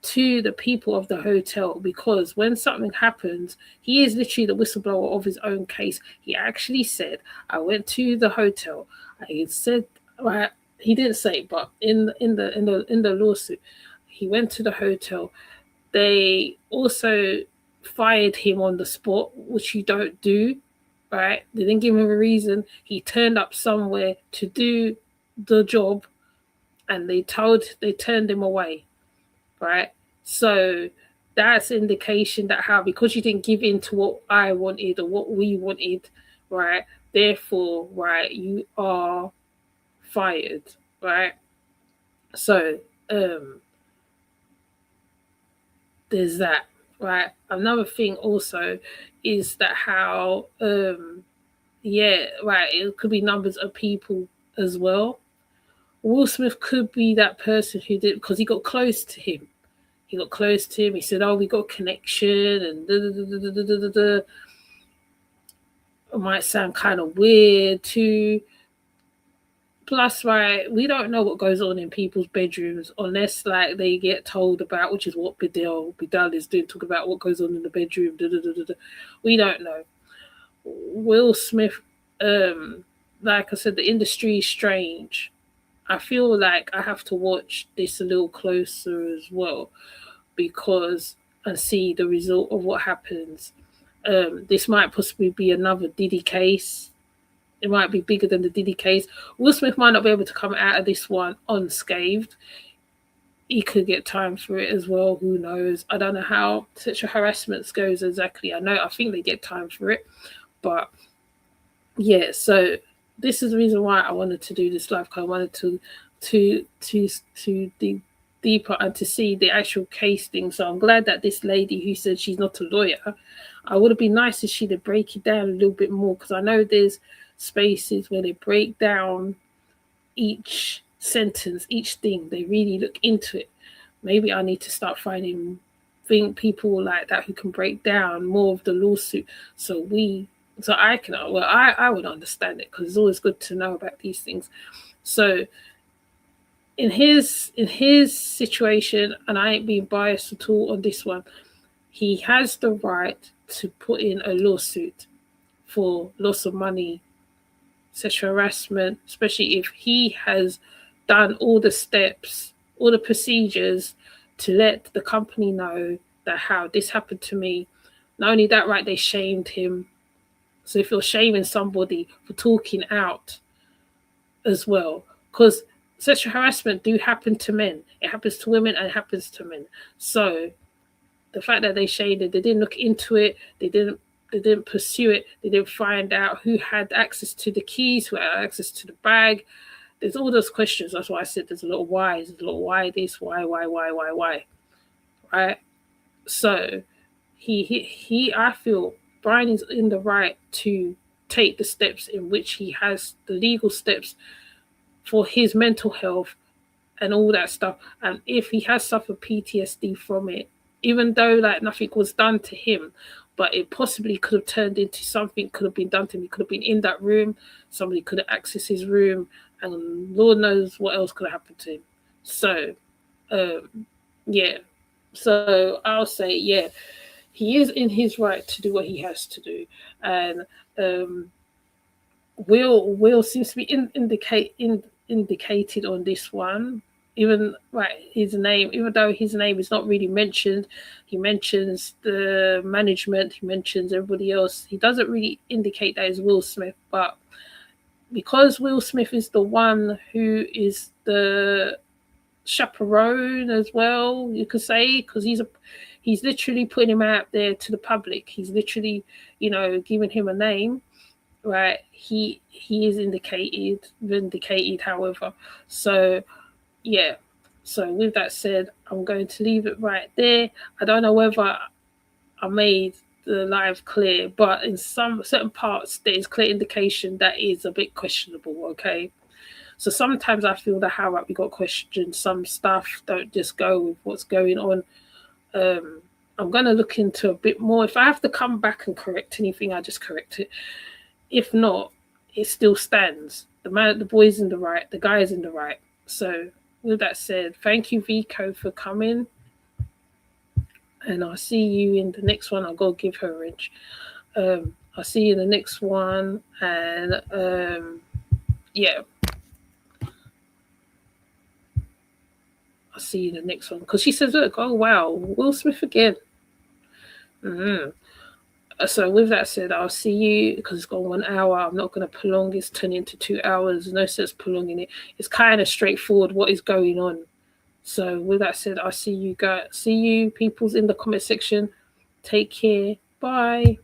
to the people of the hotel because when something happens, he is literally the whistleblower of his own case. He actually said, I went to the hotel. I said, well, he didn't say it, but in the lawsuit, he went to the hotel. They also fired him on the spot, which you don't do, right? They didn't give him a reason. He turned up somewhere to do the job and they turned him away, right? So that's indication that how, because you didn't give in to what I wanted or what we wanted, right, therefore, right, you are fired, right? So there's that, right? Another thing also is that how it could be numbers of people as well. Will Smith could be that person who did, because he got close to him. He got close to him. He said, "Oh, we got a connection," and it might sound kind of weird too. Plus, right, we don't know what goes on in people's bedrooms unless, like, they get told about, which is what Bidal is doing, talk about what goes on in the bedroom. We don't know. Will Smith, like I said, the industry is strange. I feel like I have to watch this a little closer as well, because and see the result of what happens. This might possibly be another Diddy case. It might be bigger than the Diddy case. Will Smith might not be able to come out of this one unscathed. He could get time for it as well. Who knows? I don't know how sexual harassment goes exactly. I think they get time for it. But yeah, so this is the reason why I wanted to do this live, because I wanted to dig deeper and to see the actual case thing. So I'm glad that this lady who said she's not a lawyer, I would have been nice if she'd break it down a little bit more, because I know there's spaces where they break down each sentence, each thing. They really look into it. Maybe I need to start finding people like that who can break down more of the lawsuit, so I can, well, I would understand it, because it's always good to know about these things. So in his situation, and I ain't being biased at all on this one, he has the right to put in a lawsuit for loss of money, sexual harassment, especially if he has done all the steps, all the procedures to let the company know that how this happened to me. Not only that, right, they shamed him. So if you're shaming somebody for talking out as well, because sexual harassment do happen to men. It happens to women and it happens to men. So the fact that they shamed it, they didn't look into it, they didn't pursue it, they didn't find out who had access to the keys, who had access to the bag. There's all those questions. That's why I said there's a lot of whys. There's a lot of why this, why, right? So I feel Brian is in the right to take the steps in which he has, the legal steps for his mental health and all that stuff. And if he has suffered PTSD from it, even though like nothing was done to him, but it possibly could have turned into something could have been done to him. He could have been in that room. Somebody could have accessed his room, and Lord knows what else could have happened to him. So, yeah. So I'll say, yeah, he is in his right to do what he has to do. And Will seems to be indicated on this one. Even his name, even though his name is not really mentioned, he mentions the management, he mentions everybody else. He doesn't really indicate that it's Will Smith, but because Will Smith is the one who is the chaperone as well, you could say, because he's literally putting him out there to the public. He's literally, giving him a name, right? He is vindicated, however. So yeah, so with that said, I'm going to leave it right there. I don't know whether I made the live clear, but in some certain parts, there is clear indication that is a bit questionable, okay? So sometimes I feel that how we got questioned, some stuff don't just go with what's going on. I'm going to look into a bit more. If I have to come back and correct anything, I just correct it. If not, it still stands. The boy's in the right, the guy's in the right. So with that said, thank you, Vico, for coming. And I'll see you in the next one. I'll go give her a wrench. I'll see you in the next one. And yeah. I'll see you in the next one. Because she says, look, oh, wow, Will Smith again. Mm-hmm. So with that said, I'll see you, because it's gone 1 hour. I'm not going to prolong this, turn into 2 hours. No sense prolonging it. It's kind of straightforward what is going on. So with that said, I'll see you guys. See you peoples in the comment section. Take care. Bye.